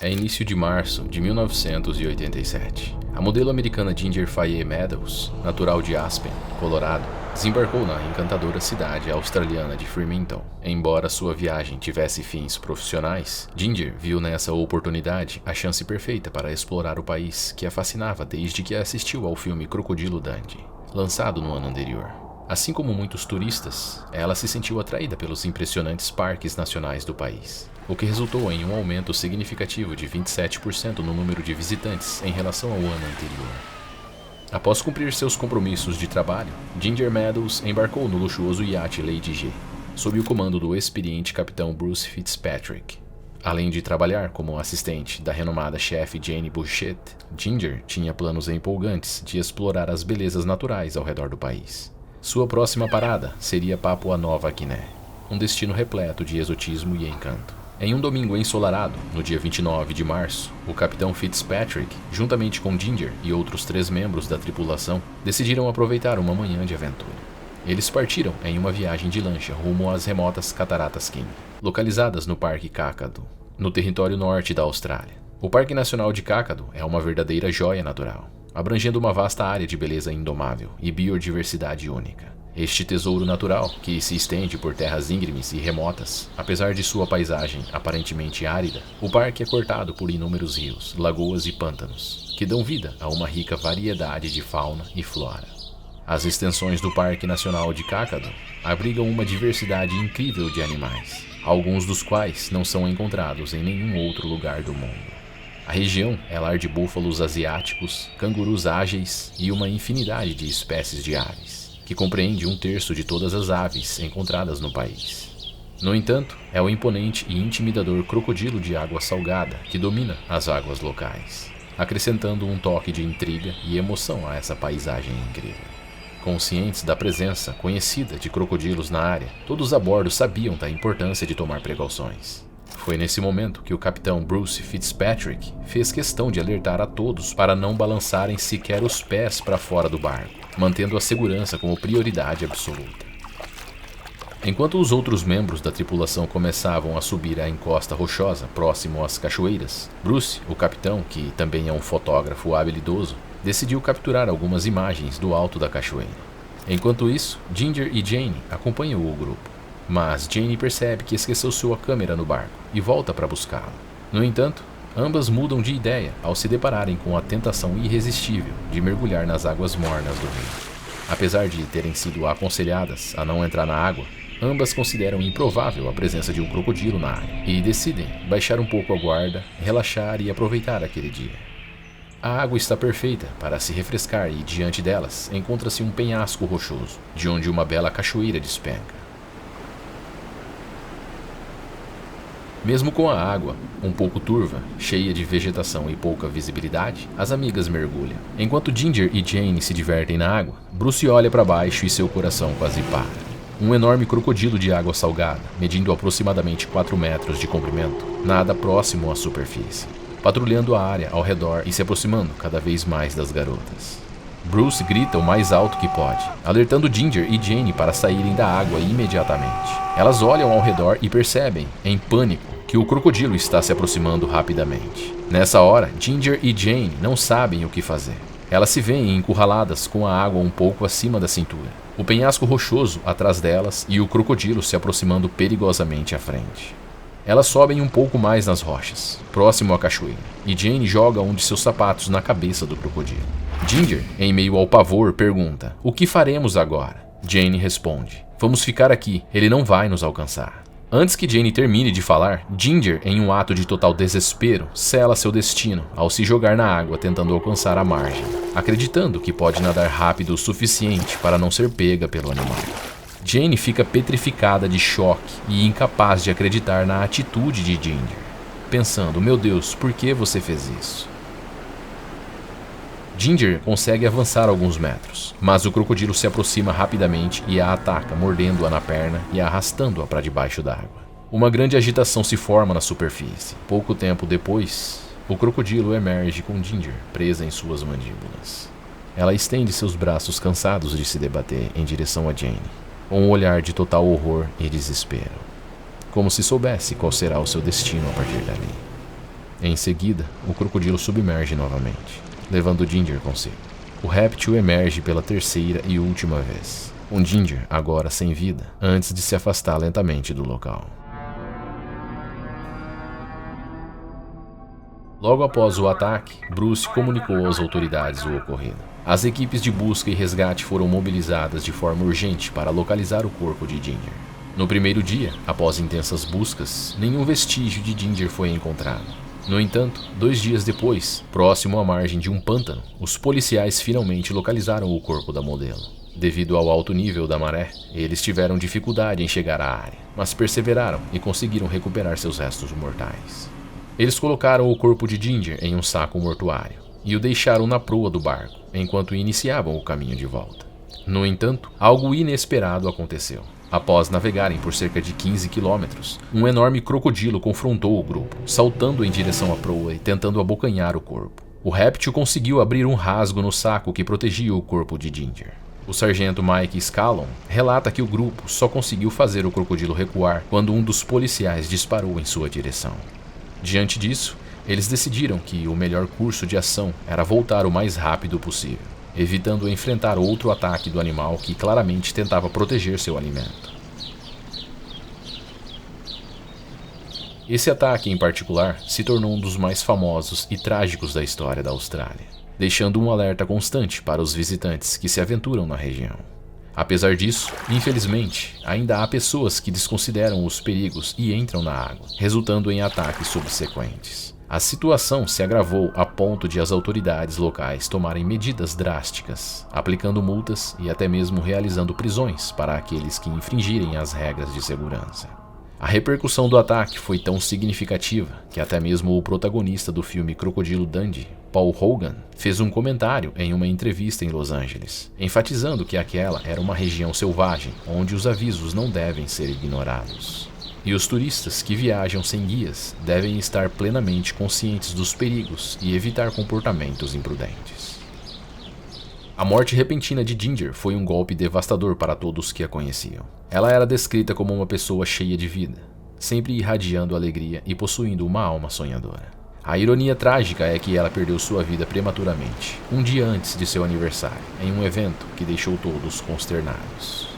É início de março de 1987. A modelo americana Ginger Faye Meadows, natural de Aspen, Colorado, desembarcou na encantadora cidade australiana de Fremantle. Embora sua viagem tivesse fins profissionais, Ginger viu nessa oportunidade a chance perfeita para explorar o país que a fascinava desde que assistiu ao filme Crocodilo Dundee, lançado no ano anterior. Assim como muitos turistas, ela se sentiu atraída pelos impressionantes parques nacionais do país, o que resultou em um aumento significativo de 27% no número de visitantes em relação ao ano anterior. Após cumprir seus compromissos de trabalho, Ginger Meadows embarcou no luxuoso iate Lady G, sob o comando do experiente capitão Bruce Fitzpatrick. Além de trabalhar como assistente da renomada chefe Jane Bouchet, Ginger tinha planos empolgantes de explorar as belezas naturais ao redor do país. Sua próxima parada seria Papua Nova Guiné, um destino repleto de exotismo e encanto. Em um domingo ensolarado, no dia 29 de março, o capitão Fitzpatrick, juntamente com Ginger e outros 3 membros da tripulação, decidiram aproveitar uma manhã de aventura. Eles partiram em uma viagem de lancha rumo às remotas Cataratas King, localizadas no Parque Kakadu, no território norte da Austrália. O Parque Nacional de Kakadu é uma verdadeira joia natural, abrangendo uma vasta área de beleza indomável e biodiversidade única. Este tesouro natural, que se estende por terras íngremes e remotas, apesar de sua paisagem aparentemente árida, o parque é cortado por inúmeros rios, lagoas e pântanos, que dão vida a uma rica variedade de fauna e flora. As extensões do Parque Nacional de Kakadu abrigam uma diversidade incrível de animais, alguns dos quais não são encontrados em nenhum outro lugar do mundo. A região é lar de búfalos asiáticos, cangurus ágeis e uma infinidade de espécies de aves, que compreende 1/3 de todas as aves encontradas no país. No entanto, é o imponente e intimidador crocodilo de água salgada que domina as águas locais, acrescentando um toque de intriga e emoção a essa paisagem incrível. Conscientes da presença conhecida de crocodilos na área, todos a bordo sabiam da importância de tomar precauções. Foi nesse momento que o capitão Bruce Fitzpatrick fez questão de alertar a todos para não balançarem sequer os pés para fora do barco, mantendo a segurança como prioridade absoluta. Enquanto os outros membros da tripulação começavam a subir a encosta rochosa próximo às cachoeiras, Bruce, o capitão, que também é um fotógrafo habilidoso, decidiu capturar algumas imagens do alto da cachoeira. Enquanto isso, Ginger e Jane acompanham o grupo, mas Jane percebe que esqueceu sua câmera no barco e volta para buscá-la. No entanto, ambas mudam de ideia ao se depararem com a tentação irresistível de mergulhar nas águas mornas do rio. Apesar de terem sido aconselhadas a não entrar na água, ambas consideram improvável a presença de um crocodilo na área e decidem baixar um pouco a guarda, relaxar e aproveitar aquele dia. A água está perfeita para se refrescar e diante delas encontra-se um penhasco rochoso, de onde uma bela cachoeira despenca. Mesmo com a água um pouco turva, cheia de vegetação e pouca visibilidade, as amigas mergulham. Enquanto Ginger e Jane se divertem na água, Bruce olha para baixo e seu coração quase para. Um enorme crocodilo de água salgada, medindo aproximadamente 4 metros de comprimento, nada próximo à superfície, patrulhando a área ao redor e se aproximando cada vez mais das garotas. Bruce grita o mais alto que pode, alertando Ginger e Jane para saírem da água imediatamente. Elas olham ao redor e percebem, em pânico, que o crocodilo está se aproximando rapidamente. Nessa hora, Ginger e Jane não sabem o que fazer. Elas se veem encurraladas com a água um pouco acima da cintura, o penhasco rochoso atrás delas e o crocodilo se aproximando perigosamente à frente. Elas sobem um pouco mais nas rochas, próximo à cachoeira, e Jane joga um de seus sapatos na cabeça do crocodilo. Ginger, em meio ao pavor, pergunta: "O que faremos agora?" Jane responde: "Vamos ficar aqui, ele não vai nos alcançar." Antes que Jane termine de falar, Ginger, em um ato de total desespero, sela seu destino ao se jogar na água tentando alcançar a margem, acreditando que pode nadar rápido o suficiente para não ser pega pelo animal. Jane fica petrificada de choque e incapaz de acreditar na atitude de Ginger, pensando: "Meu Deus, por que você fez isso?" Ginger consegue avançar alguns metros, mas o crocodilo se aproxima rapidamente e a ataca, mordendo-a na perna e arrastando-a para debaixo d'água. Uma grande agitação se forma na superfície. Pouco tempo depois, o crocodilo emerge com Ginger presa em suas mandíbulas. Ela estende seus braços cansados de se debater em direção a Jane, com um olhar de total horror e desespero, como se soubesse qual será o seu destino a partir dali. Em seguida, o crocodilo submerge novamente, levando Ginger consigo. O réptil emerge pela terceira e última vez, com Ginger agora sem vida, antes de se afastar lentamente do local. Logo após o ataque, Bruce comunicou às autoridades o ocorrido. As equipes de busca e resgate foram mobilizadas de forma urgente para localizar o corpo de Ginger. No primeiro dia, após intensas buscas, nenhum vestígio de Ginger foi encontrado. No entanto, 2 dias depois, próximo à margem de um pântano, os policiais finalmente localizaram o corpo da modelo. Devido ao alto nível da maré, eles tiveram dificuldade em chegar à área, mas perseveraram e conseguiram recuperar seus restos mortais. Eles colocaram o corpo de Ginger em um saco mortuário e o deixaram na proa do barco, enquanto iniciavam o caminho de volta. No entanto, algo inesperado aconteceu. Após navegarem por cerca de 15 quilômetros, um enorme crocodilo confrontou o grupo, saltando em direção à proa e tentando abocanhar o corpo. O réptil conseguiu abrir um rasgo no saco que protegia o corpo de Ginger. O sargento Mike Scallon relata que o grupo só conseguiu fazer o crocodilo recuar quando um dos policiais disparou em sua direção. Diante disso, eles decidiram que o melhor curso de ação era voltar o mais rápido possível, evitando enfrentar outro ataque do animal que claramente tentava proteger seu alimento. Esse ataque em particular se tornou um dos mais famosos e trágicos da história da Austrália, deixando um alerta constante para os visitantes que se aventuram na região. Apesar disso, infelizmente, ainda há pessoas que desconsideram os perigos e entram na água, resultando em ataques subsequentes. A situação se agravou a ponto de as autoridades locais tomarem medidas drásticas, aplicando multas e até mesmo realizando prisões para aqueles que infringirem as regras de segurança. A repercussão do ataque foi tão significativa que até mesmo o protagonista do filme Crocodilo Dundee, Paul Hogan, fez um comentário em uma entrevista em Los Angeles, enfatizando que aquela era uma região selvagem onde os avisos não devem ser ignorados. E os turistas que viajam sem guias devem estar plenamente conscientes dos perigos e evitar comportamentos imprudentes. A morte repentina de Ginger foi um golpe devastador para todos que a conheciam. Ela era descrita como uma pessoa cheia de vida, sempre irradiando alegria e possuindo uma alma sonhadora. A ironia trágica é que ela perdeu sua vida prematuramente, um dia antes de seu aniversário, em um evento que deixou todos consternados.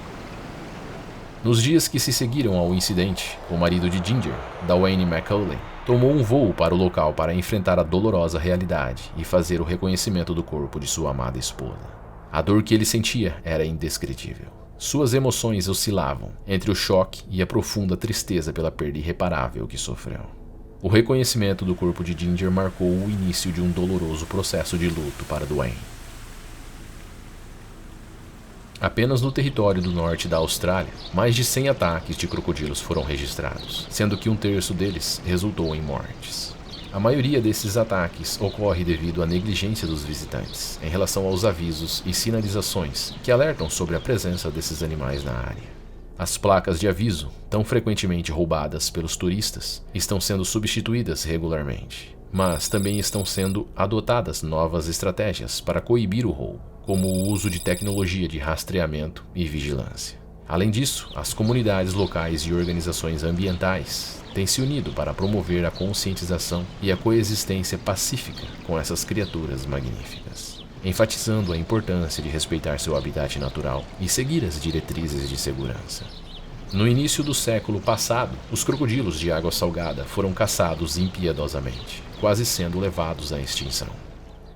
Nos dias que se seguiram ao incidente, o marido de Ginger, Dwayne McCauley, tomou um voo para o local para enfrentar a dolorosa realidade e fazer o reconhecimento do corpo de sua amada esposa. A dor que ele sentia era indescritível. Suas emoções oscilavam entre o choque e a profunda tristeza pela perda irreparável que sofreu. O reconhecimento do corpo de Ginger marcou o início de um doloroso processo de luto para Dwayne. Apenas no território do norte da Austrália, mais de 100 ataques de crocodilos foram registrados, sendo que 1/3 deles resultou em mortes. A maioria desses ataques ocorre devido à negligência dos visitantes em relação aos avisos e sinalizações que alertam sobre a presença desses animais na área. As placas de aviso, tão frequentemente roubadas pelos turistas, estão sendo substituídas regularmente, mas também estão sendo adotadas novas estratégias para coibir o roubo, como o uso de tecnologia de rastreamento e vigilância. Além disso, as comunidades locais e organizações ambientais têm se unido para promover a conscientização e a coexistência pacífica com essas criaturas magníficas, enfatizando a importância de respeitar seu habitat natural e seguir as diretrizes de segurança. No início do século passado, os crocodilos de água salgada foram caçados impiedosamente, quase sendo levados à extinção.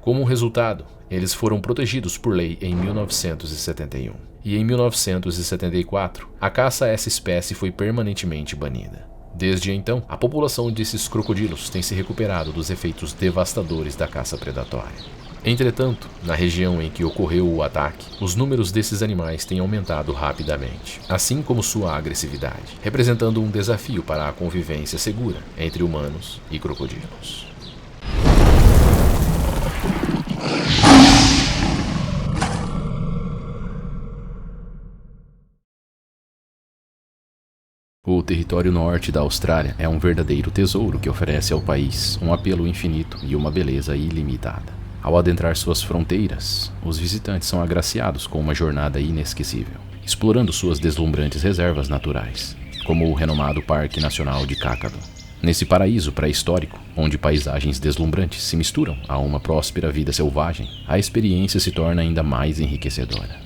Como resultado, eles foram protegidos por lei em 1971, e em 1974, a caça a essa espécie foi permanentemente banida. Desde então, a população desses crocodilos tem se recuperado dos efeitos devastadores da caça predatória. Entretanto, na região em que ocorreu o ataque, os números desses animais têm aumentado rapidamente, assim como sua agressividade, representando um desafio para a convivência segura entre humanos e crocodilos. O território norte da Austrália é um verdadeiro tesouro que oferece ao país um apelo infinito e uma beleza ilimitada. Ao adentrar suas fronteiras, os visitantes são agraciados com uma jornada inesquecível, explorando suas deslumbrantes reservas naturais, como o renomado Parque Nacional de Kakadu. Nesse paraíso pré-histórico, onde paisagens deslumbrantes se misturam a uma próspera vida selvagem, a experiência se torna ainda mais enriquecedora.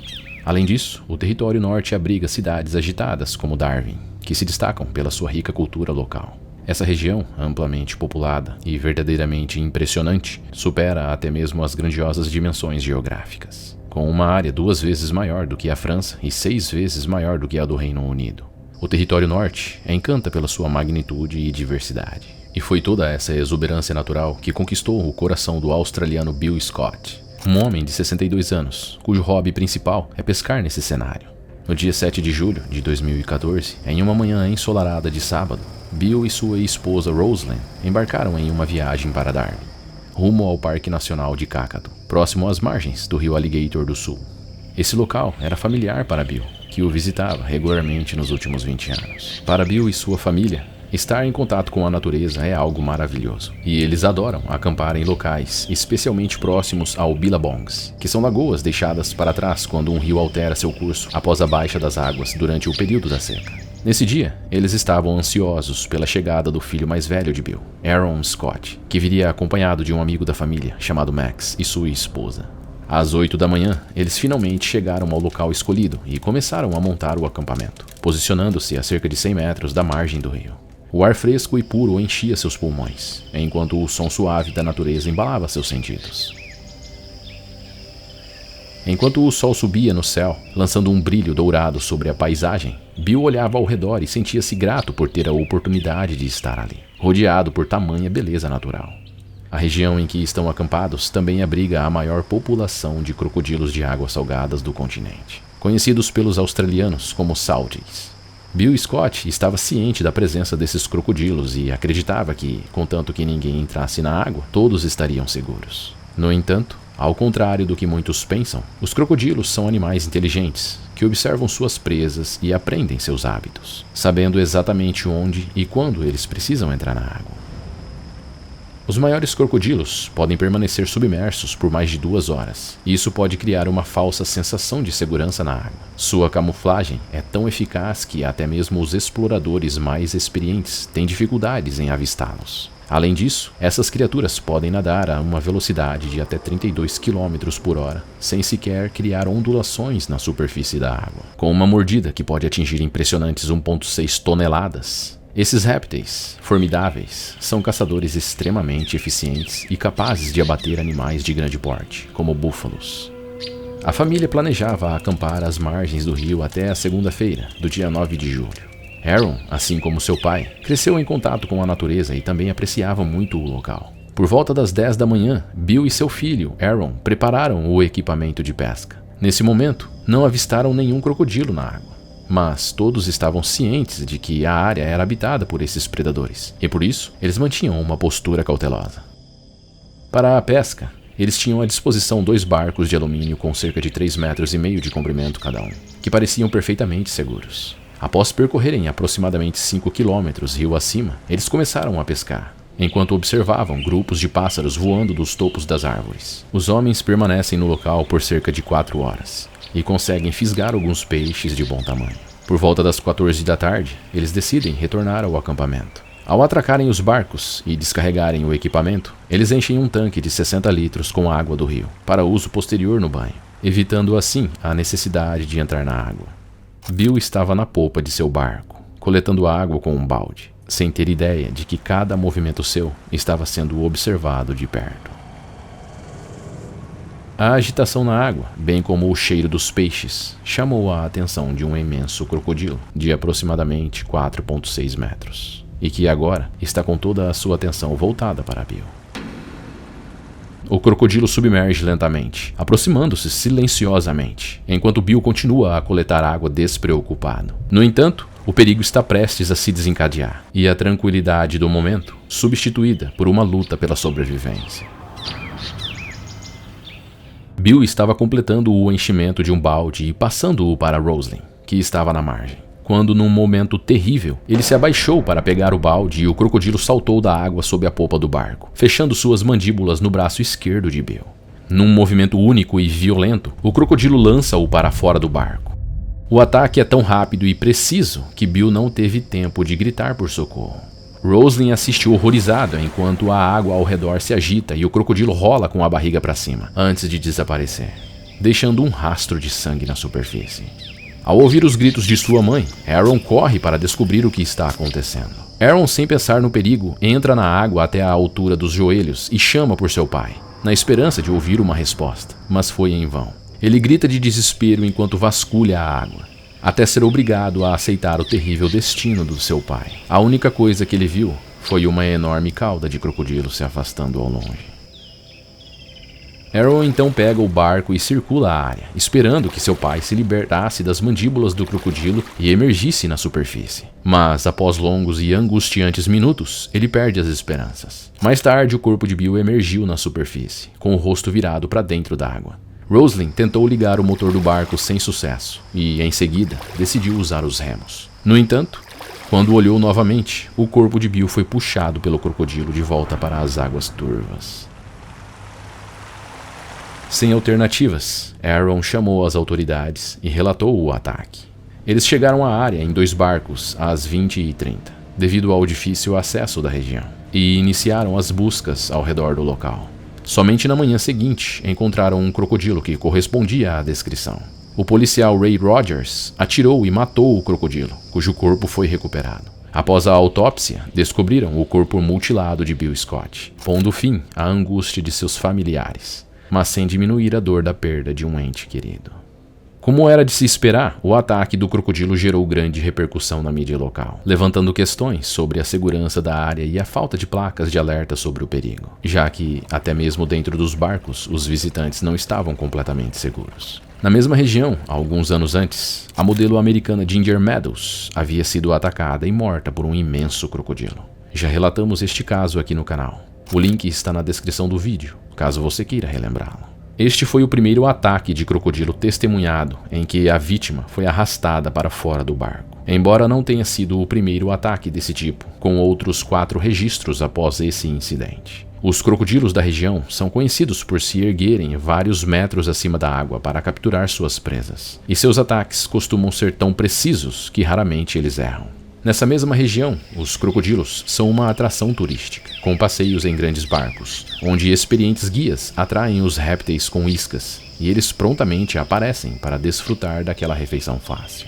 Além disso, o território norte abriga cidades agitadas como Darwin, que se destacam pela sua rica cultura local. Essa região, amplamente populada e verdadeiramente impressionante, supera até mesmo as grandiosas dimensões geográficas, com uma área 2 vezes maior do que a França e 6 vezes maior do que a do Reino Unido. O território norte encanta pela sua magnitude e diversidade. E foi toda essa exuberância natural que conquistou o coração do australiano Bill Scott, um homem de 62 anos, cujo hobby principal é pescar nesse cenário. No dia 7 de julho de 2014, em uma manhã ensolarada de sábado, Bill e sua esposa Rosalind embarcaram em uma viagem para Darwin, rumo ao Parque Nacional de Kakadu, próximo às margens do rio Alligator do Sul. Esse local era familiar para Bill, que o visitava regularmente nos últimos 20 anos. Para Bill e sua família, estar em contato com a natureza é algo maravilhoso, e eles adoram acampar em locais especialmente próximos ao Billabongs, que são lagoas deixadas para trás quando um rio altera seu curso após a baixa das águas durante o período da seca. Nesse dia, eles estavam ansiosos pela chegada do filho mais velho de Bill, Aaron Scott, que viria acompanhado de um amigo da família chamado Max e sua esposa. Às 8 da manhã, eles finalmente chegaram ao local escolhido e começaram a montar o acampamento, posicionando-se a cerca de 100 metros da margem do rio. O ar fresco e puro enchia seus pulmões, enquanto o som suave da natureza embalava seus sentidos. Enquanto o sol subia no céu, lançando um brilho dourado sobre a paisagem, Bill olhava ao redor e sentia-se grato por ter a oportunidade de estar ali, rodeado por tamanha beleza natural. A região em que estão acampados também abriga a maior população de crocodilos de águas salgadas do continente, conhecidos pelos australianos como salties. Bill Scott estava ciente da presença desses crocodilos e acreditava que, contanto que ninguém entrasse na água, todos estariam seguros. No entanto, ao contrário do que muitos pensam, os crocodilos são animais inteligentes, que observam suas presas e aprendem seus hábitos, sabendo exatamente onde e quando eles precisam entrar na água. Os maiores crocodilos podem permanecer submersos por mais de 2 horas, e isso pode criar uma falsa sensação de segurança na água. Sua camuflagem é tão eficaz que até mesmo os exploradores mais experientes têm dificuldades em avistá-los. Além disso, essas criaturas podem nadar a uma velocidade de até 32 km por hora, sem sequer criar ondulações na superfície da água, com uma mordida que pode atingir impressionantes 1,6 toneladas. Esses répteis, formidáveis, são caçadores extremamente eficientes e capazes de abater animais de grande porte, como búfalos. A família planejava acampar às margens do rio até a segunda-feira, do dia 9 de julho. Aaron, assim como seu pai, cresceu em contato com a natureza e também apreciava muito o local. Por volta das 10 da manhã, Bill e seu filho, Aaron, prepararam o equipamento de pesca. Nesse momento, não avistaram nenhum crocodilo na água, mas todos estavam cientes de que a área era habitada por esses predadores, e por isso eles mantinham uma postura cautelosa. Para a pesca, eles tinham à disposição 2 barcos de alumínio com cerca de 3,5 metros de comprimento cada um, que pareciam perfeitamente seguros. Após percorrerem aproximadamente 5 quilômetros rio acima, eles começaram a pescar, enquanto observavam grupos de pássaros voando dos topos das árvores. Os homens permanecem no local por cerca de 4 horas e conseguem fisgar alguns peixes de bom tamanho. Por volta das 14 da tarde, eles decidem retornar ao acampamento. Ao atracarem os barcos e descarregarem o equipamento, eles enchem um tanque de 60 litros com água do rio, para uso posterior no banho, evitando assim a necessidade de entrar na água. Bill estava na popa de seu barco, coletando água com um balde, sem ter ideia de que cada movimento seu estava sendo observado de perto. A agitação na água, bem como o cheiro dos peixes, chamou a atenção de um imenso crocodilo de aproximadamente 4,6 metros, e que agora está com toda a sua atenção voltada para Bill. O crocodilo submerge lentamente, aproximando-se silenciosamente, enquanto Bill continua a coletar água despreocupado. No entanto, o perigo está prestes a se desencadear, e a tranquilidade do momento substituída por uma luta pela sobrevivência. Bill estava completando o enchimento de um balde e passando-o para Rosalind, que estava na margem, quando num momento terrível, ele se abaixou para pegar o balde e o crocodilo saltou da água sob a popa do barco, fechando suas mandíbulas no braço esquerdo de Bill. Num movimento único e violento, o crocodilo lança-o para fora do barco. O ataque é tão rápido e preciso que Bill não teve tempo de gritar por socorro. Roslin assiste horrorizado enquanto a água ao redor se agita e o crocodilo rola com a barriga para cima, antes de desaparecer, deixando um rastro de sangue na superfície. Ao ouvir os gritos de sua mãe, Aaron corre para descobrir o que está acontecendo. Aaron, sem pensar no perigo, entra na água até a altura dos joelhos e chama por seu pai, na esperança de ouvir uma resposta, mas foi em vão. Ele grita de desespero enquanto vasculha a água, até ser obrigado a aceitar o terrível destino do seu pai. A única coisa que ele viu foi uma enorme cauda de crocodilo se afastando ao longe. Aaron então pega o barco e circula a área, esperando que seu pai se libertasse das mandíbulas do crocodilo e emergisse na superfície. Mas, após longos e angustiantes minutos, ele perde as esperanças. Mais tarde, o corpo de Bill emergiu na superfície, com o rosto virado para dentro da água. Roslin tentou ligar o motor do barco sem sucesso e, em seguida, decidiu usar os remos. No entanto, quando olhou novamente, o corpo de Bill foi puxado pelo crocodilo de volta para as águas turvas. Sem alternativas, Aaron chamou as autoridades e relatou o ataque. Eles chegaram à área em 2 barcos às 20h30, devido ao difícil acesso da região, e iniciaram as buscas ao redor do local. Somente na manhã seguinte encontraram um crocodilo que correspondia à descrição. O policial Ray Rogers atirou e matou o crocodilo, cujo corpo foi recuperado. Após a autópsia, descobriram o corpo mutilado de Bill Scott, pondo fim à angústia de seus familiares, mas sem diminuir a dor da perda de um ente querido. Como era de se esperar, o ataque do crocodilo gerou grande repercussão na mídia local, levantando questões sobre a segurança da área e a falta de placas de alerta sobre o perigo, já que, até mesmo dentro dos barcos, os visitantes não estavam completamente seguros. Na mesma região, alguns anos antes, a modelo americana Ginger Meadows havia sido atacada e morta por um imenso crocodilo. Já relatamos este caso aqui no canal. O link está na descrição do vídeo, caso você queira relembrá-lo. Este foi o primeiro ataque de crocodilo testemunhado em que a vítima foi arrastada para fora do barco. Embora não tenha sido o primeiro ataque desse tipo, com outros 4 registros após esse incidente. Os crocodilos da região são conhecidos por se erguerem vários metros acima da água para capturar suas presas, e seus ataques costumam ser tão precisos que raramente eles erram. Nessa mesma região, os crocodilos são uma atração turística, com passeios em grandes barcos, onde experientes guias atraem os répteis com iscas, e eles prontamente aparecem para desfrutar daquela refeição fácil.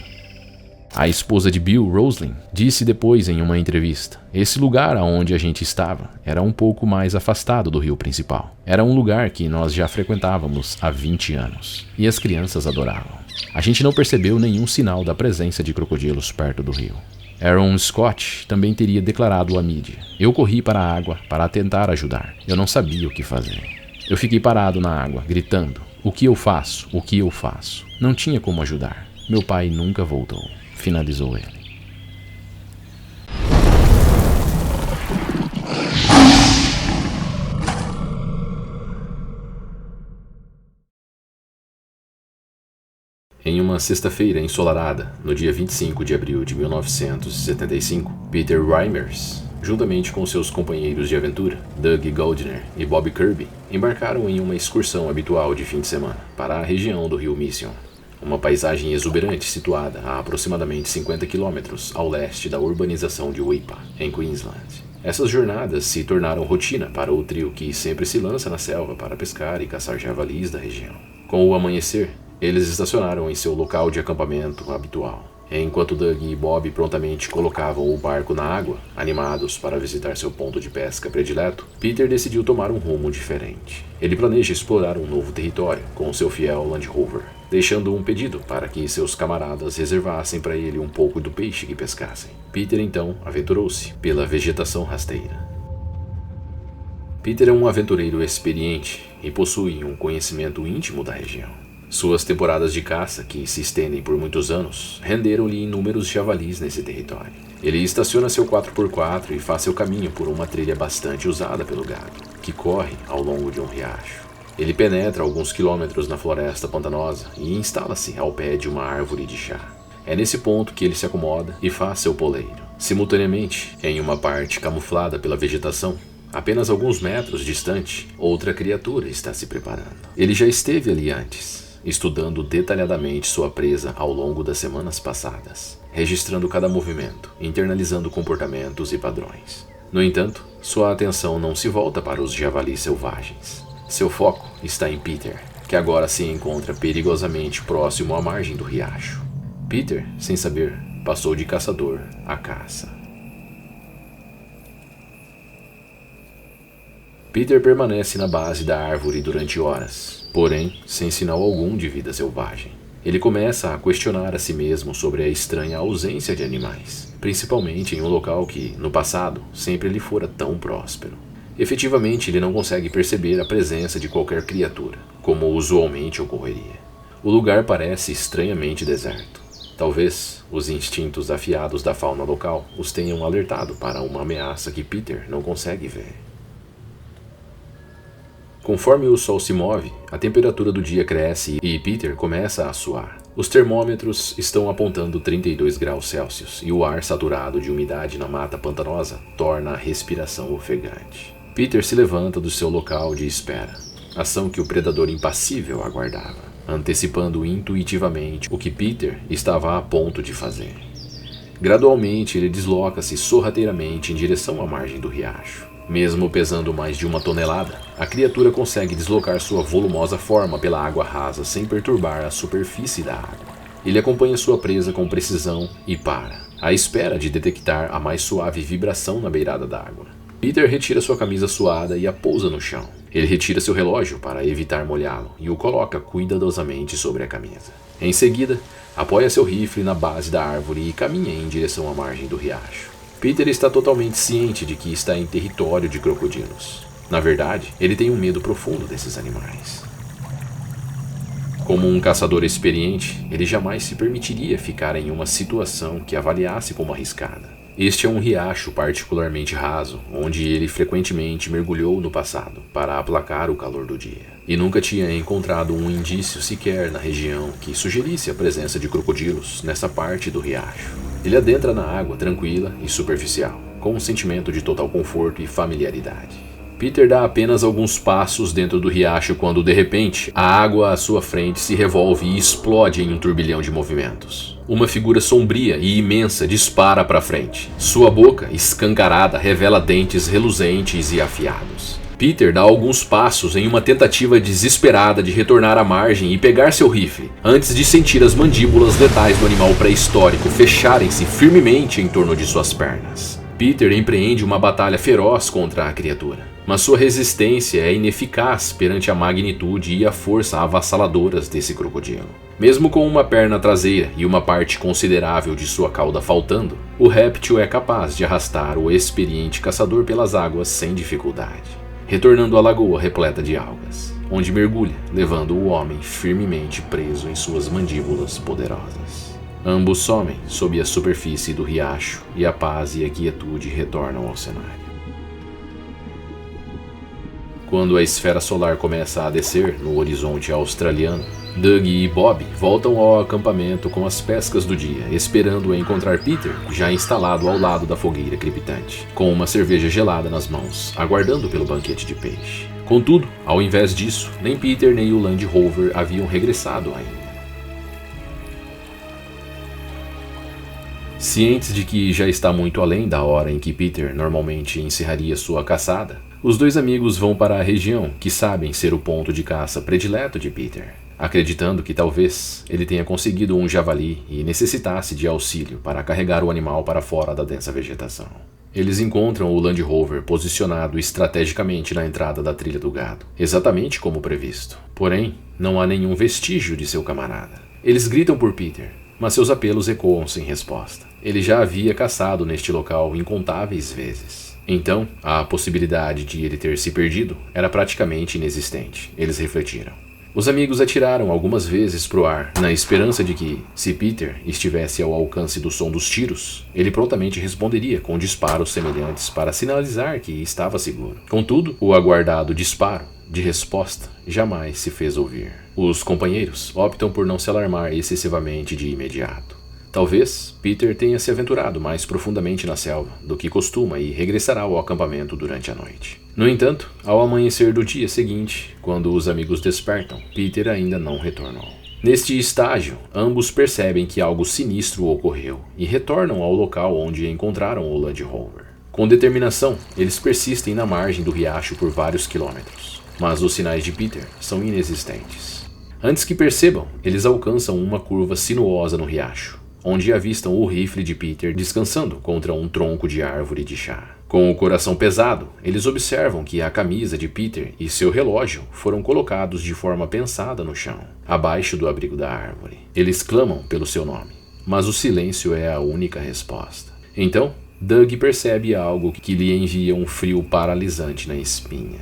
A esposa de Bill, Roslin, disse depois em uma entrevista: "Esse lugar aonde a gente estava era um pouco mais afastado do rio principal. Era um lugar que nós já frequentávamos há 20 anos, e as crianças adoravam. A gente não percebeu nenhum sinal da presença de crocodilos perto do rio." Aaron Scott também teria declarado à mídia: "Eu corri para a água para tentar ajudar. Eu não sabia o que fazer. Eu fiquei parado na água, gritando: 'O que eu faço? O que eu faço?' Não tinha como ajudar. Meu pai nunca voltou." Finalizou ele. Em uma sexta-feira ensolarada, no dia 25 de abril de 1975, Peter Reimers, juntamente com seus companheiros de aventura, Doug Goldner e Bob Kirby, embarcaram em uma excursão habitual de fim de semana para a região do rio Mission, uma paisagem exuberante situada a aproximadamente 50 quilômetros ao leste da urbanização de Weipa, em Queensland. Essas jornadas se tornaram rotina para o trio que sempre se lança na selva para pescar e caçar javalis da região. Com o amanhecer, eles estacionaram em seu local de acampamento habitual. Enquanto Doug e Bob prontamente colocavam o barco na água, animados para visitar seu ponto de pesca predileto, Peter decidiu tomar um rumo diferente. Ele planeja explorar um novo território com seu fiel Land Rover, deixando um pedido para que seus camaradas reservassem para ele um pouco do peixe que pescassem. Peter então aventurou-se pela vegetação rasteira. Peter é um aventureiro experiente e possui um conhecimento íntimo da região. Suas temporadas de caça, que se estendem por muitos anos, renderam-lhe inúmeros javalis nesse território. Ele estaciona seu 4x4 e faz seu caminho por uma trilha bastante usada pelo gado, que corre ao longo de um riacho. Ele penetra alguns quilômetros na floresta pantanosa e instala-se ao pé de uma árvore de chá. É nesse ponto que ele se acomoda e faz seu poleiro. Simultaneamente, em uma parte camuflada pela vegetação, apenas alguns metros distante, outra criatura está se preparando. Ele já esteve ali antes, estudando detalhadamente sua presa ao longo das semanas passadas, registrando cada movimento, internalizando comportamentos e padrões. No entanto, sua atenção não se volta para os javalis selvagens. Seu foco está em Peter, que agora se encontra perigosamente próximo à margem do riacho. Peter, sem saber, passou de caçador a caça. Peter permanece na base da árvore durante horas, porém sem sinal algum de vida selvagem. Ele começa a questionar a si mesmo sobre a estranha ausência de animais, principalmente em um local que, no passado, sempre lhe fora tão próspero. Efetivamente, ele não consegue perceber a presença de qualquer criatura, como usualmente ocorreria. O lugar parece estranhamente deserto. Talvez os instintos afiados da fauna local os tenham alertado para uma ameaça que Peter não consegue ver. Conforme o sol se move, a temperatura do dia cresce e Peter começa a suar. Os termômetros estão apontando 32 graus Celsius e o ar saturado de umidade na mata pantanosa torna a respiração ofegante. Peter se levanta do seu local de espera, ação que o predador impassível aguardava, antecipando intuitivamente o que Peter estava a ponto de fazer. Gradualmente, ele desloca-se sorrateiramente em direção à margem do riacho. Mesmo pesando mais de 1 tonelada, a criatura consegue deslocar sua volumosa forma pela água rasa sem perturbar a superfície da água. Ele acompanha sua presa com precisão e para, à espera de detectar a mais suave vibração na beirada da água. Peter retira sua camisa suada e a pousa no chão. Ele retira seu relógio para evitar molhá-lo e o coloca cuidadosamente sobre a camisa. Em seguida, apoia seu rifle na base da árvore e caminha em direção à margem do riacho. Peter está totalmente ciente de que está em território de crocodilos. Na verdade, ele tem um medo profundo desses animais. Como um caçador experiente, ele jamais se permitiria ficar em uma situação que avaliasse como arriscada. Este é um riacho particularmente raso, onde ele frequentemente mergulhou no passado para aplacar o calor do dia. E nunca tinha encontrado um indício sequer na região que sugerisse a presença de crocodilos nessa parte do riacho. Ele adentra na água tranquila e superficial, com um sentimento de total conforto e familiaridade. Peter dá apenas alguns passos dentro do riacho quando, de repente, a água à sua frente se revolve e explode em um turbilhão de movimentos. Uma figura sombria e imensa dispara para frente. Sua boca, escancarada, revela dentes reluzentes e afiados. Peter dá alguns passos em uma tentativa desesperada de retornar à margem e pegar seu rifle, antes de sentir as mandíbulas letais do animal pré-histórico fecharem-se firmemente em torno de suas pernas. Peter empreende uma batalha feroz contra a criatura, mas sua resistência é ineficaz perante a magnitude e a força avassaladoras desse crocodilo. Mesmo com uma perna traseira e uma parte considerável de sua cauda faltando, o réptil é capaz de arrastar o experiente caçador pelas águas sem dificuldade, retornando à lagoa repleta de algas, onde mergulha, levando o homem firmemente preso em suas mandíbulas poderosas. Ambos somem sob a superfície do riacho e a paz e a quietude retornam ao cenário. Quando a esfera solar começa a descer no horizonte australiano, Doug e Bob voltam ao acampamento com as pescas do dia, esperando encontrar Peter, já instalado ao lado da fogueira crepitante, com uma cerveja gelada nas mãos, aguardando pelo banquete de peixe. Contudo, ao invés disso, nem Peter nem o Land Rover haviam regressado ainda. Cientes de que já está muito além da hora em que Peter normalmente encerraria sua caçada, os dois amigos vão para a região que sabem ser o ponto de caça predileto de Peter, acreditando que talvez ele tenha conseguido um javali e necessitasse de auxílio para carregar o animal para fora da densa vegetação. Eles encontram o Land Rover posicionado estrategicamente na entrada da trilha do gado, exatamente como previsto. Porém, não há nenhum vestígio de seu camarada. Eles gritam por Peter, mas seus apelos ecoam sem resposta. Ele já havia caçado neste local incontáveis vezes. Então, a possibilidade de ele ter se perdido era praticamente inexistente, eles refletiram. Os amigos atiraram algumas vezes para o ar, na esperança de que, se Peter estivesse ao alcance do som dos tiros, ele prontamente responderia com disparos semelhantes para sinalizar que estava seguro. Contudo, o aguardado disparo de resposta jamais se fez ouvir. Os companheiros optam por não se alarmar excessivamente de imediato. Talvez Peter tenha se aventurado mais profundamente na selva do que costuma e regressará ao acampamento durante a noite. No entanto, ao amanhecer do dia seguinte, quando os amigos despertam, Peter ainda não retornou. Neste estágio, ambos percebem que algo sinistro ocorreu e retornam ao local onde encontraram o Land Rover. Com determinação, eles persistem na margem do riacho por vários quilômetros, mas os sinais de Peter são inexistentes. Antes que percebam, eles alcançam uma curva sinuosa no riacho, onde avistam o rifle de Peter descansando contra um tronco de árvore de chá. Com o coração pesado, eles observam que a camisa de Peter e seu relógio foram colocados de forma pensada no chão, abaixo do abrigo da árvore. Eles clamam pelo seu nome, mas o silêncio é a única resposta. Então, Doug percebe algo que lhe envia um frio paralisante na espinha.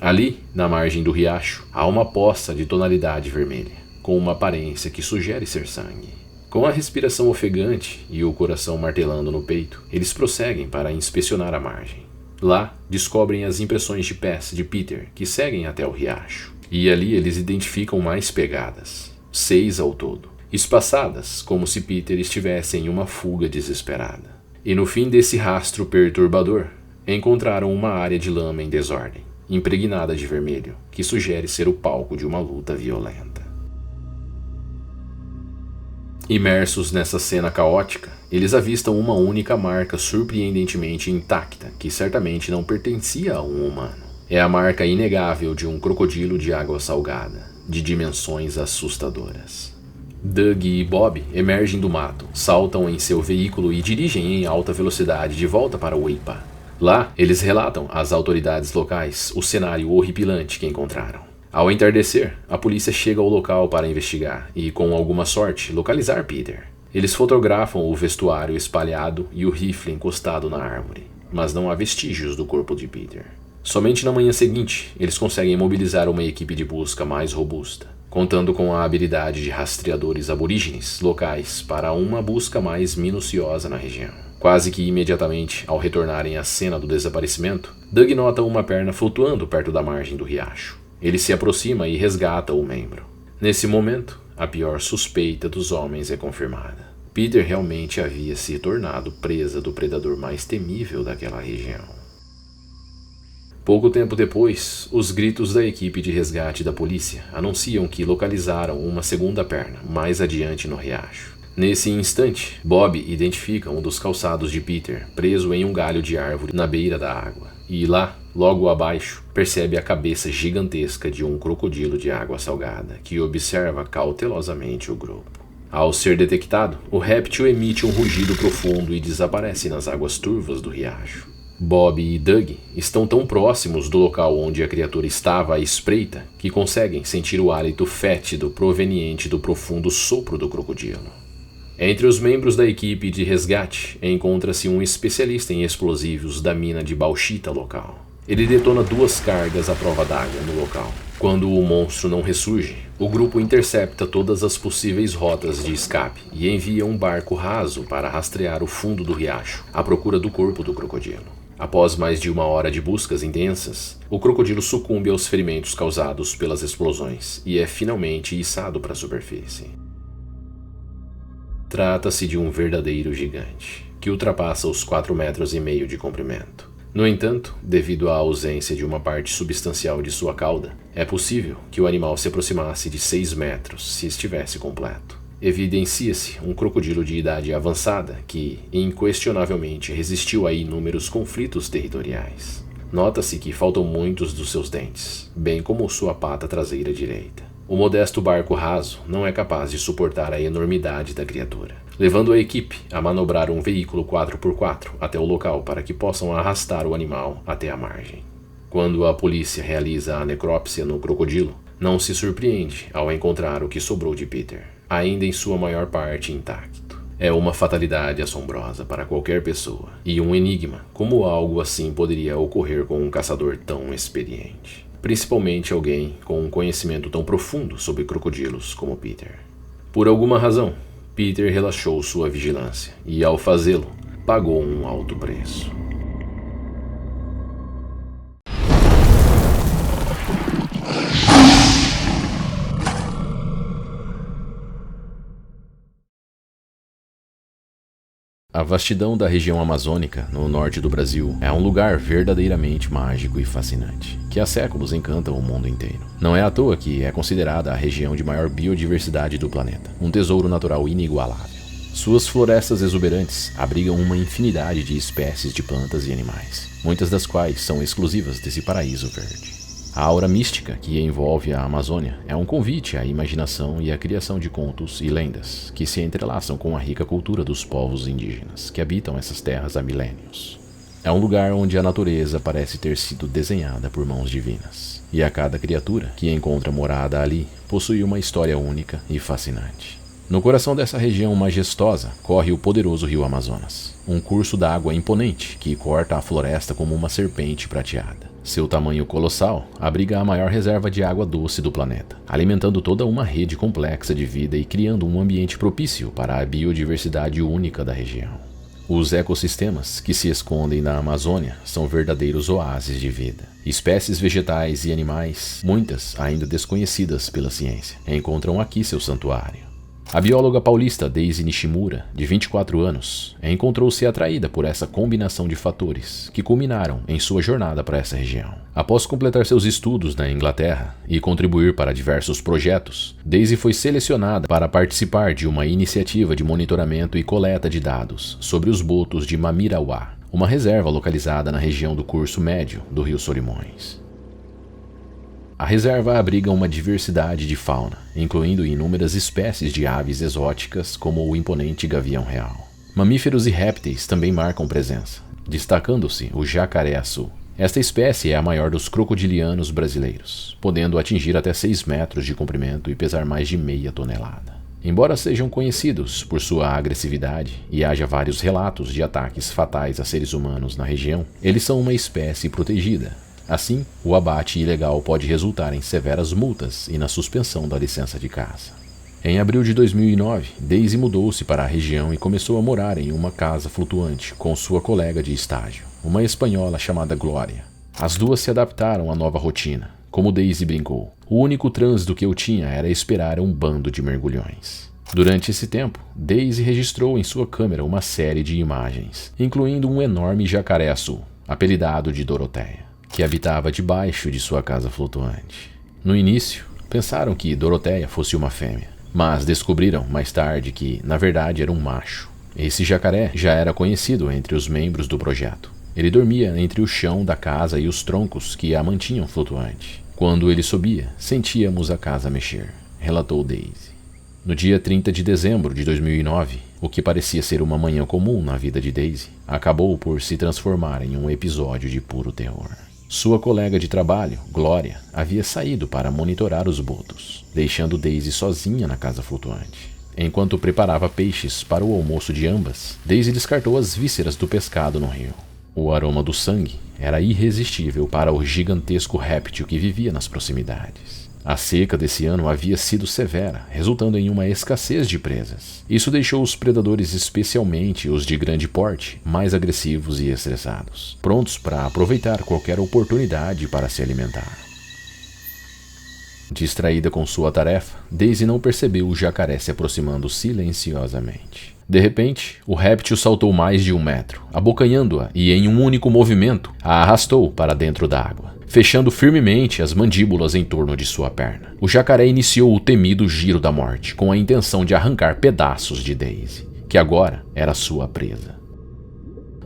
Ali, na margem do riacho, há uma poça de tonalidade vermelha, com uma aparência que sugere ser sangue. Com a respiração ofegante e o coração martelando no peito, eles prosseguem para inspecionar a margem. Lá, descobrem as impressões de pés de Peter que seguem até o riacho. E ali eles identificam mais pegadas, 6 ao todo, espaçadas como se Peter estivesse em uma fuga desesperada. E no fim desse rastro perturbador, encontraram uma área de lama em desordem, impregnada de vermelho, que sugere ser o palco de uma luta violenta. Imersos nessa cena caótica, eles avistam uma única marca surpreendentemente intacta que certamente não pertencia a um humano. É a marca inegável de um crocodilo de água salgada, de dimensões assustadoras. Doug e Bob emergem do mato, saltam em seu veículo e dirigem em alta velocidade de volta para o Weipa. Lá, eles relatam às autoridades locais o cenário horripilante que encontraram. Ao entardecer, a polícia chega ao local para investigar e, com alguma sorte, localizar Peter. Eles fotografam o vestuário espalhado e o rifle encostado na árvore, mas não há vestígios do corpo de Peter. Somente na manhã seguinte, eles conseguem mobilizar uma equipe de busca mais robusta, contando com a habilidade de rastreadores aborígenes locais para uma busca mais minuciosa na região. Quase que imediatamente, ao retornarem à cena do desaparecimento, Doug nota uma perna flutuando perto da margem do riacho. Ele se aproxima e resgata o membro. Nesse momento, a pior suspeita dos homens é confirmada. Peter realmente havia se tornado presa do predador mais temível daquela região. Pouco tempo depois, os gritos da equipe de resgate da polícia anunciam que localizaram uma segunda perna mais adiante no riacho. Nesse instante, Bob identifica um dos calçados de Peter preso em um galho de árvore na beira da água. E lá, logo abaixo, percebe a cabeça gigantesca de um crocodilo de água salgada, que observa cautelosamente o grupo. Ao ser detectado, o réptil emite um rugido profundo e desaparece nas águas turvas do riacho. Bob e Doug estão tão próximos do local onde a criatura estava à espreita que conseguem sentir o hálito fétido proveniente do profundo sopro do crocodilo. Entre os membros da equipe de resgate, encontra-se um especialista em explosivos da mina de bauxita local. Ele detona 2 cargas à prova d'água no local. Quando o monstro não ressurge, o grupo intercepta todas as possíveis rotas de escape e envia um barco raso para rastrear o fundo do riacho, à procura do corpo do crocodilo. Após mais de 1 hora de buscas intensas, o crocodilo sucumbe aos ferimentos causados pelas explosões e é finalmente içado para a superfície. Trata-se de um verdadeiro gigante, que ultrapassa os 4,5 metros de comprimento. No entanto, devido à ausência de uma parte substancial de sua cauda, é possível que o animal se aproximasse de 6 metros se estivesse completo. Evidencia-se um crocodilo de idade avançada que, inquestionavelmente, resistiu a inúmeros conflitos territoriais. Nota-se que faltam muitos dos seus dentes, bem como sua pata traseira direita. O modesto barco raso não é capaz de suportar a enormidade da criatura, levando a equipe a manobrar um veículo 4x4 até o local para que possam arrastar o animal até a margem. Quando a polícia realiza a necrópsia no crocodilo, não se surpreende ao encontrar o que sobrou de Peter, ainda em sua maior parte intacto. É uma fatalidade assombrosa para qualquer pessoa, e um enigma como algo assim poderia ocorrer com um caçador tão experiente. Principalmente alguém com um conhecimento tão profundo sobre crocodilos como Peter. Por alguma razão, Peter relaxou sua vigilância e, ao fazê-lo, pagou um alto preço. A vastidão da região amazônica, no norte do Brasil, é um lugar verdadeiramente mágico e fascinante, que há séculos encanta o mundo inteiro. Não é à toa que é considerada a região de maior biodiversidade do planeta, um tesouro natural inigualável. Suas florestas exuberantes abrigam uma infinidade de espécies de plantas e animais, muitas das quais são exclusivas desse paraíso verde. A aura mística que envolve a Amazônia é um convite à imaginação e à criação de contos e lendas que se entrelaçam com a rica cultura dos povos indígenas que habitam essas terras há milênios. É um lugar onde a natureza parece ter sido desenhada por mãos divinas, e a cada criatura que encontra morada ali possui uma história única e fascinante. No coração dessa região majestosa corre o poderoso rio Amazonas, um curso d'água imponente que corta a floresta como uma serpente prateada. Seu tamanho colossal abriga a maior reserva de água doce do planeta, alimentando toda uma rede complexa de vida e criando um ambiente propício para a biodiversidade única da região. Os ecossistemas que se escondem na Amazônia são verdadeiros oásis de vida. Espécies vegetais e animais, muitas ainda desconhecidas pela ciência, encontram aqui seu santuário. A bióloga paulista Daisy Nishimura, de 24 anos, encontrou-se atraída por essa combinação de fatores que culminaram em sua jornada para essa região. Após completar seus estudos na Inglaterra e contribuir para diversos projetos, Daisy foi selecionada para participar de uma iniciativa de monitoramento e coleta de dados sobre os botos de Mamirauá, uma reserva localizada na região do curso médio do rio Solimões. A reserva abriga uma diversidade de fauna, incluindo inúmeras espécies de aves exóticas como o imponente gavião real. Mamíferos e répteis também marcam presença, destacando-se o jacaré-açu. Esta espécie é a maior dos crocodilianos brasileiros, podendo atingir até 6 metros de comprimento e pesar mais de meia tonelada. Embora sejam conhecidos por sua agressividade e haja vários relatos de ataques fatais a seres humanos na região, eles são uma espécie protegida. Assim, o abate ilegal pode resultar em severas multas e na suspensão da licença de caça. Em abril de 2009, Daisy mudou-se para a região e começou a morar em uma casa flutuante com sua colega de estágio, uma espanhola chamada Glória. As duas se adaptaram à nova rotina. Como Daisy brincou, o único trânsito que eu tinha era esperar um bando de mergulhões. Durante esse tempo, Daisy registrou em sua câmera uma série de imagens, incluindo um enorme jacaré-açu, apelidado de Doroteia, que habitava debaixo de sua casa flutuante. No início, pensaram que Doroteia fosse uma fêmea, mas descobriram mais tarde que, na verdade, era um macho. Esse jacaré já era conhecido entre os membros do projeto. Ele dormia entre o chão da casa e os troncos que a mantinham flutuante. Quando ele subia, sentíamos a casa mexer, relatou Daisy. No dia 30 de dezembro de 2009, o que parecia ser uma manhã comum na vida de Daisy, acabou por se transformar em um episódio de puro terror. Sua colega de trabalho, Glória, havia saído para monitorar os botos, deixando Daisy sozinha na casa flutuante. Enquanto preparava peixes para o almoço de ambas, Daisy descartou as vísceras do pescado no rio. O aroma do sangue era irresistível para o gigantesco réptil que vivia nas proximidades. A seca desse ano havia sido severa, resultando em uma escassez de presas. Isso deixou os predadores, especialmente os de grande porte, mais agressivos e estressados, prontos para aproveitar qualquer oportunidade para se alimentar. Distraída com sua tarefa, Daisy não percebeu o jacaré se aproximando silenciosamente. De repente, o réptil saltou mais de 1 metro, abocanhando-a e, em um único movimento, a arrastou para dentro da água, fechando firmemente as mandíbulas em torno de sua perna. O jacaré iniciou o temido giro da morte, com a intenção de arrancar pedaços de Daisy, que agora era sua presa.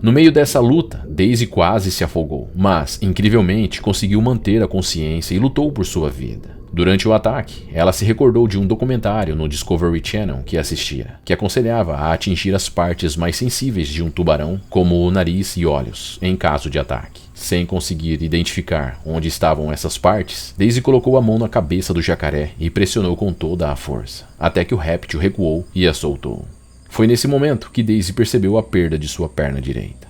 No meio dessa luta, Daisy quase se afogou, mas, incrivelmente, conseguiu manter a consciência e lutou por sua vida. Durante o ataque, ela se recordou de um documentário no Discovery Channel que assistia, que aconselhava a atingir as partes mais sensíveis de um tubarão, como o nariz e olhos, em caso de ataque. Sem conseguir identificar onde estavam essas partes, Daisy colocou a mão na cabeça do jacaré e pressionou com toda a força, até que o réptil recuou e a soltou. Foi nesse momento que Daisy percebeu a perda de sua perna direita.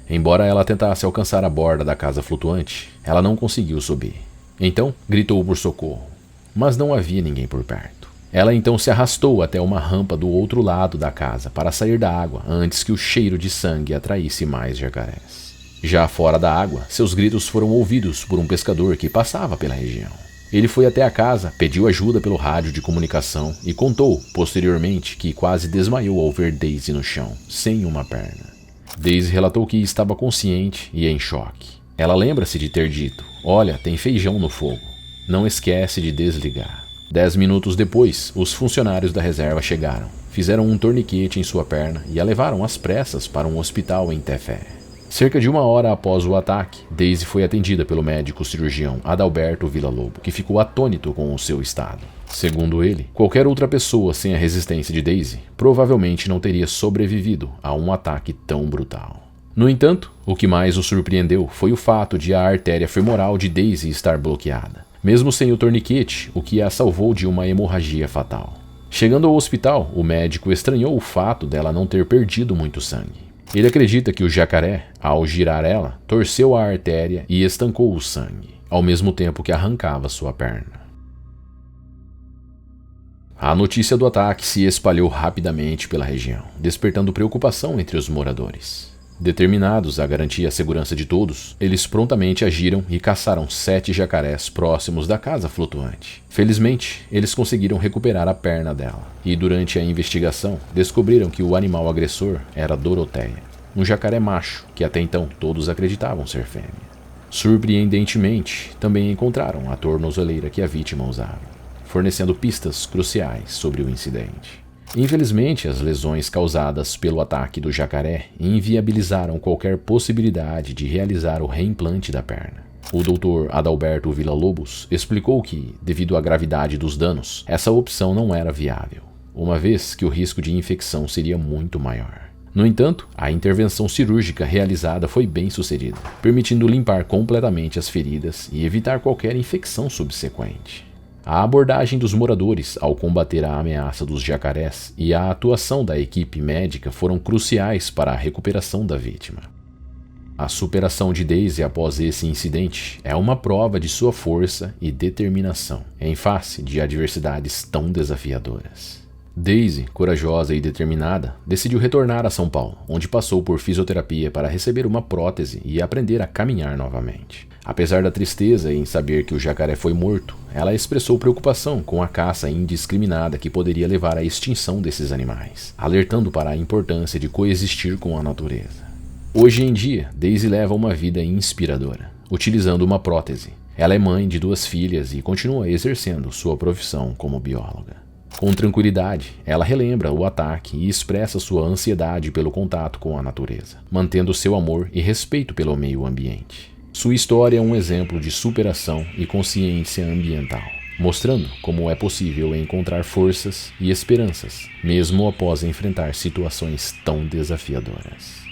Embora ela tentasse alcançar a borda da casa flutuante, ela não conseguiu subir. Então, gritou por socorro, mas não havia ninguém por perto. Ela então se arrastou até uma rampa do outro lado da casa para sair da água antes que o cheiro de sangue atraísse mais jacarés. Já fora da água, seus gritos foram ouvidos por um pescador que passava pela região. Ele foi até a casa, pediu ajuda pelo rádio de comunicação e contou, posteriormente, que quase desmaiou ao ver Daisy no chão, sem uma perna. Daisy relatou que estava consciente e em choque. Ela lembra-se de ter dito: "Olha, tem feijão no fogo. Não esquece de desligar." 10 minutos depois, os funcionários da reserva chegaram, fizeram um torniquete em sua perna e a levaram às pressas para um hospital em Tefé. Cerca de 1 hora após o ataque, Daisy foi atendida pelo médico cirurgião Adalberto Villa-Lobo, que ficou atônito com o seu estado. Segundo ele, qualquer outra pessoa sem a resistência de Daisy provavelmente não teria sobrevivido a um ataque tão brutal. No entanto, o que mais o surpreendeu foi o fato de a artéria femoral de Daisy estar bloqueada, mesmo sem o torniquete, o que a salvou de uma hemorragia fatal. Chegando ao hospital, o médico estranhou o fato dela não ter perdido muito sangue. Ele acredita que o jacaré, ao girar ela, torceu a artéria e estancou o sangue, ao mesmo tempo que arrancava sua perna. A notícia do ataque se espalhou rapidamente pela região, despertando preocupação entre os moradores. Determinados a garantir a segurança de todos, eles prontamente agiram e caçaram 7 jacarés próximos da casa flutuante. Felizmente, eles conseguiram recuperar a perna dela, e durante a investigação, descobriram que o animal agressor era Doroteia, um jacaré macho que até então todos acreditavam ser fêmea. Surpreendentemente, também encontraram a tornozeleira que a vítima usava, fornecendo pistas cruciais sobre o incidente. Infelizmente, as lesões causadas pelo ataque do jacaré inviabilizaram qualquer possibilidade de realizar o reimplante da perna. O Dr. Adalberto Villa-Lobos explicou que, devido à gravidade dos danos, essa opção não era viável, uma vez que o risco de infecção seria muito maior. No entanto, a intervenção cirúrgica realizada foi bem sucedida, permitindo limpar completamente as feridas e evitar qualquer infecção subsequente. A abordagem dos moradores ao combater a ameaça dos jacarés e a atuação da equipe médica foram cruciais para a recuperação da vítima. A superação de Daisy após esse incidente é uma prova de sua força e determinação em face de adversidades tão desafiadoras. Daisy, corajosa e determinada, decidiu retornar a São Paulo, onde passou por fisioterapia para receber uma prótese e aprender a caminhar novamente. Apesar da tristeza em saber que o jacaré foi morto, ela expressou preocupação com a caça indiscriminada que poderia levar à extinção desses animais, alertando para a importância de coexistir com a natureza. Hoje em dia, Daisy leva uma vida inspiradora, utilizando uma prótese. Ela é mãe de 2 filhas e continua exercendo sua profissão como bióloga. Com tranquilidade, ela relembra o ataque e expressa sua ansiedade pelo contato com a natureza, mantendo seu amor e respeito pelo meio ambiente. Sua história é um exemplo de superação e consciência ambiental, mostrando como é possível encontrar forças e esperanças, mesmo após enfrentar situações tão desafiadoras.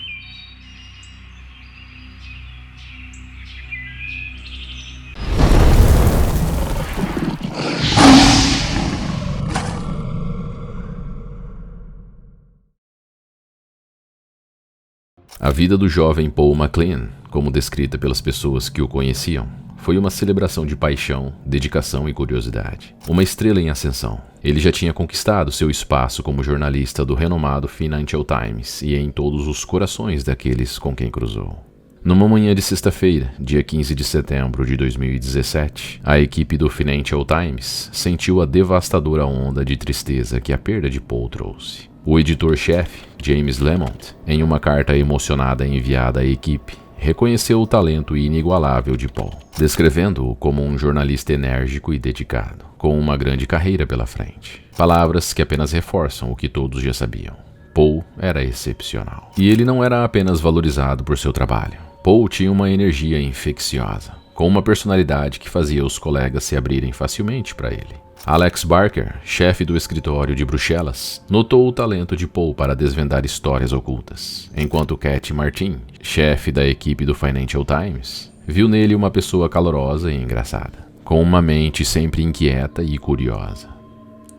A vida do jovem Paul MacLean, como descrita pelas pessoas que o conheciam, foi uma celebração de paixão, dedicação e curiosidade. Uma estrela em ascensão. Ele já tinha conquistado seu espaço como jornalista do renomado Financial Times e em todos os corações daqueles com quem cruzou. Numa manhã de sexta-feira, dia 15 de setembro de 2017, a equipe do Financial Times sentiu a devastadora onda de tristeza que a perda de Paul trouxe. O editor-chefe, James Lamont, em uma carta emocionada enviada à equipe, reconheceu o talento inigualável de Paul, descrevendo-o como um jornalista enérgico e dedicado, com uma grande carreira pela frente. Palavras que apenas reforçam o que todos já sabiam. Paul era excepcional. E ele não era apenas valorizado por seu trabalho. Paul tinha uma energia infecciosa, com uma personalidade que fazia os colegas se abrirem facilmente para ele. Alex Barker, chefe do escritório de Bruxelas, notou o talento de Paul para desvendar histórias ocultas, enquanto Cat Martin, chefe da equipe do Financial Times, viu nele uma pessoa calorosa e engraçada, com uma mente sempre inquieta e curiosa.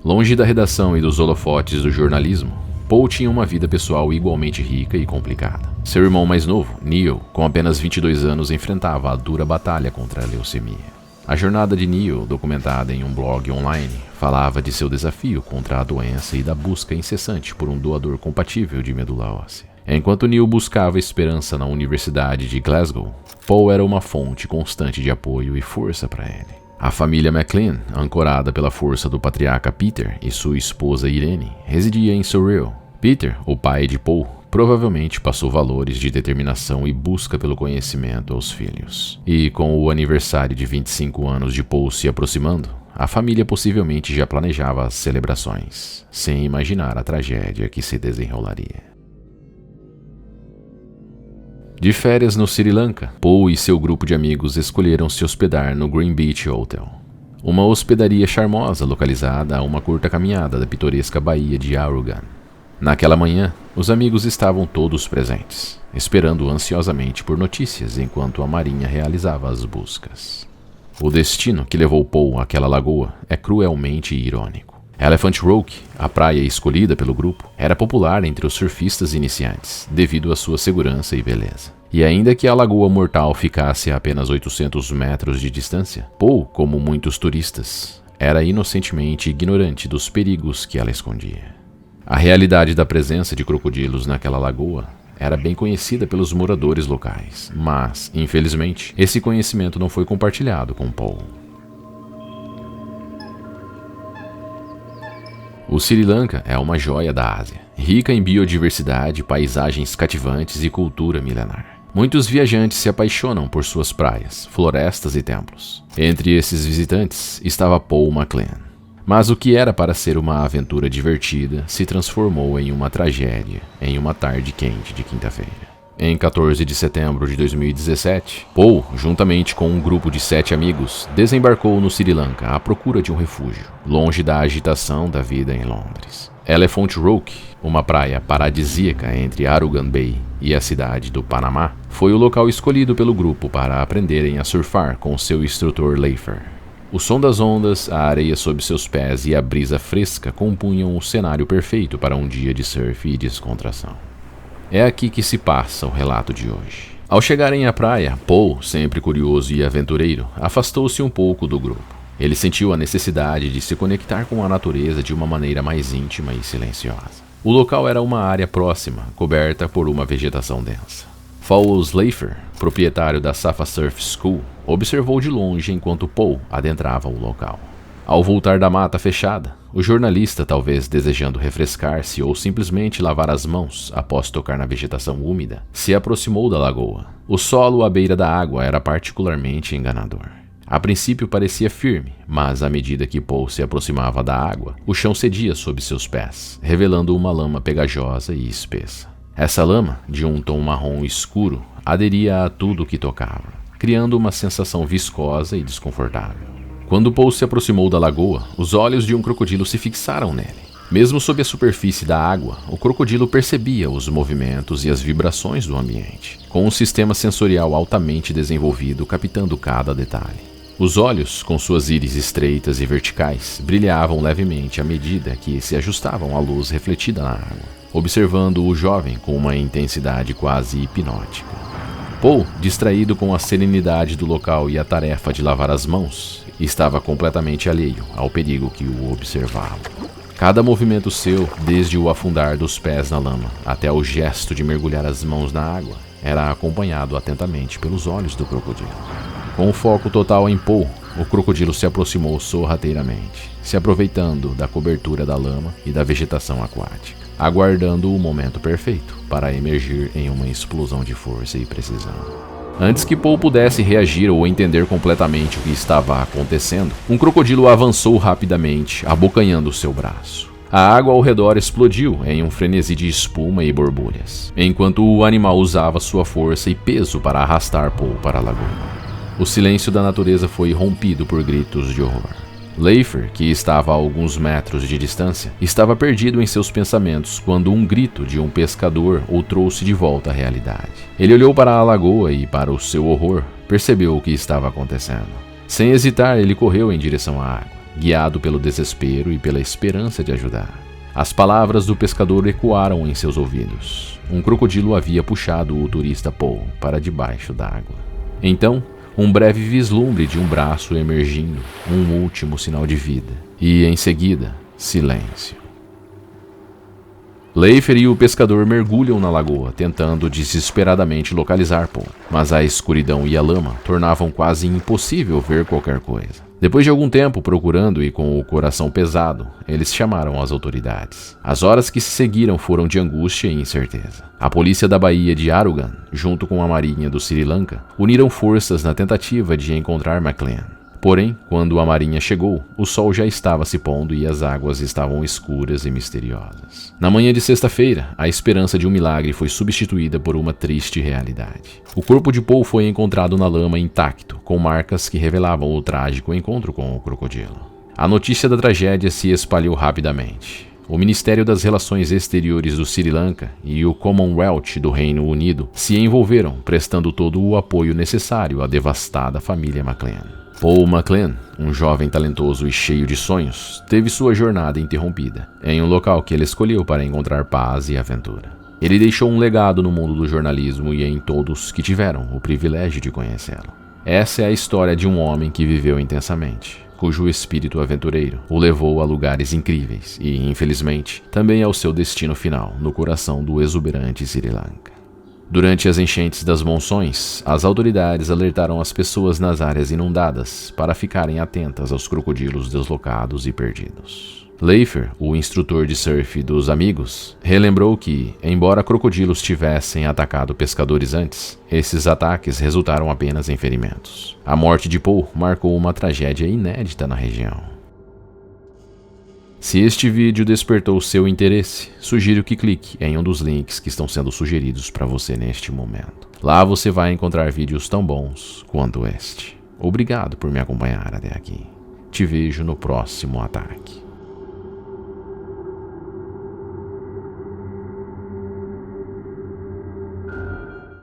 Longe da redação e dos holofotes do jornalismo, Paul tinha uma vida pessoal igualmente rica e complicada. Seu irmão mais novo, Neil, com apenas 22 anos, enfrentava a dura batalha contra a leucemia. A jornada de Neil, documentada em um blog online, falava de seu desafio contra a doença e da busca incessante por um doador compatível de medula óssea. Enquanto Neil buscava esperança na Universidade de Glasgow, Paul era uma fonte constante de apoio e força para ele. A família McLean, ancorada pela força do patriarca Peter e sua esposa Irene, residia em Surrey. Peter, o pai de Paul, provavelmente passou valores de determinação e busca pelo conhecimento aos filhos. E com o aniversário de 25 anos de Paul se aproximando, a família possivelmente já planejava as celebrações, sem imaginar a tragédia que se desenrolaria. De férias no Sri Lanka, Paul e seu grupo de amigos escolheram se hospedar no Green Beach Hotel, uma hospedaria charmosa localizada a uma curta caminhada da pitoresca baía de Arugan. Naquela manhã, os amigos estavam todos presentes, esperando ansiosamente por notícias enquanto a marinha realizava as buscas. O destino que levou Paul àquela lagoa é cruelmente irônico. Elephant Rock, a praia escolhida pelo grupo, era popular entre os surfistas iniciantes, devido à sua segurança e beleza. E ainda que a Lagoa Mortal ficasse a apenas 800 metros de distância, Paul, como muitos turistas, era inocentemente ignorante dos perigos que ela escondia. A realidade da presença de crocodilos naquela lagoa era bem conhecida pelos moradores locais, mas, infelizmente, esse conhecimento não foi compartilhado com Paul. O Sri Lanka é uma joia da Ásia, rica em biodiversidade, paisagens cativantes e cultura milenar. Muitos viajantes se apaixonam por suas praias, florestas e templos. Entre esses visitantes estava Paul McLean. Mas o que era para ser uma aventura divertida se transformou em uma tragédia em uma tarde quente de quinta-feira. Em 14 de setembro de 2017, Paul, juntamente com um grupo de 7 amigos, desembarcou no Sri Lanka à procura de um refúgio, longe da agitação da vida em Londres. Elephant Rock, uma praia paradisíaca entre Arugan Bay e a cidade do Panamá, foi o local escolhido pelo grupo para aprenderem a surfar com seu instrutor Leifer. O som das ondas, a areia sob seus pés e a brisa fresca compunham o cenário perfeito para um dia de surf e descontração. É aqui que se passa o relato de hoje. Ao chegarem à praia, Paul, sempre curioso e aventureiro, afastou-se um pouco do grupo. Ele sentiu a necessidade de se conectar com a natureza de uma maneira mais íntima e silenciosa. O local era uma área próxima, coberta por uma vegetação densa. Fowles Leifer, proprietário da Safa Surf School, observou de longe enquanto Paul adentrava o local. Ao voltar da mata fechada, o jornalista, talvez desejando refrescar-se ou simplesmente lavar as mãos após tocar na vegetação úmida, se aproximou da lagoa. O solo à beira da água era particularmente enganador. A princípio parecia firme, mas à medida que Paul se aproximava da água, o chão cedia sob seus pés, revelando uma lama pegajosa e espessa. Essa lama, de um tom marrom escuro, aderia a tudo que tocava, criando uma sensação viscosa e desconfortável. Quando Paul se aproximou da lagoa, os olhos de um crocodilo se fixaram nele. Mesmo sob a superfície da água, o crocodilo percebia os movimentos e as vibrações do ambiente, com um sistema sensorial altamente desenvolvido captando cada detalhe. Os olhos, com suas íris estreitas e verticais, brilhavam levemente à medida que se ajustavam à luz refletida na água, observando o jovem com uma intensidade quase hipnótica. Paul, distraído com a serenidade do local e a tarefa de lavar as mãos, estava completamente alheio ao perigo que o observava. Cada movimento seu, desde o afundar dos pés na lama até o gesto de mergulhar as mãos na água, era acompanhado atentamente pelos olhos do crocodilo. Com o foco total em Paul, o crocodilo se aproximou sorrateiramente, se aproveitando da cobertura da lama e da vegetação aquática, aguardando o momento perfeito para emergir em uma explosão de força e precisão. Antes que Paul pudesse reagir ou entender completamente o que estava acontecendo, um crocodilo avançou rapidamente, abocanhando seu braço. A água ao redor explodiu em um frenesi de espuma e borbulhas, enquanto o animal usava sua força e peso para arrastar Paul para a lagoa. O silêncio da natureza foi rompido por gritos de horror. Leifer, que estava a alguns metros de distância, estava perdido em seus pensamentos quando um grito de um pescador o trouxe de volta à realidade. Ele olhou para a lagoa e, para o seu horror, percebeu o que estava acontecendo. Sem hesitar, ele correu em direção à água, guiado pelo desespero e pela esperança de ajudar. As palavras do pescador ecoaram em seus ouvidos. Um crocodilo havia puxado o turista Paul para debaixo d'água. Então, um breve vislumbre de um braço emergindo, um último sinal de vida. E, em seguida, silêncio. Leifer e o pescador mergulham na lagoa, tentando desesperadamente localizar Paul, mas a escuridão e a lama tornavam quase impossível ver qualquer coisa. Depois de algum tempo procurando e com o coração pesado, eles chamaram as autoridades. As horas que se seguiram foram de angústia e incerteza. A polícia da Baía de Arugan, junto com a marinha do Sri Lanka, uniram forças na tentativa de encontrar McLean. Porém, quando a marinha chegou, o sol já estava se pondo e as águas estavam escuras e misteriosas. Na manhã de sexta-feira, a esperança de um milagre foi substituída por uma triste realidade. O corpo de Paul foi encontrado na lama intacto, com marcas que revelavam o trágico encontro com o crocodilo. A notícia da tragédia se espalhou rapidamente. O Ministério das Relações Exteriores do Sri Lanka e o Commonwealth do Reino Unido se envolveram, prestando todo o apoio necessário à devastada família McLean. Paul McLean, um jovem talentoso e cheio de sonhos, teve sua jornada interrompida em um local que ele escolheu para encontrar paz e aventura. Ele deixou um legado no mundo do jornalismo e em todos que tiveram o privilégio de conhecê-lo. Essa é a história de um homem que viveu intensamente, cujo espírito aventureiro o levou a lugares incríveis e, infelizmente, também ao seu destino final no coração do exuberante Sri Lanka. Durante as enchentes das monções, as autoridades alertaram as pessoas nas áreas inundadas para ficarem atentas aos crocodilos deslocados e perdidos. Leifer, o instrutor de surf dos amigos, relembrou que, embora crocodilos tivessem atacado pescadores antes, esses ataques resultaram apenas em ferimentos. A morte de Paul marcou uma tragédia inédita na região. Se este vídeo despertou seu interesse, sugiro que clique em um dos links que estão sendo sugeridos para você neste momento. Lá você vai encontrar vídeos tão bons quanto este. Obrigado por me acompanhar até aqui. Te vejo no próximo ataque.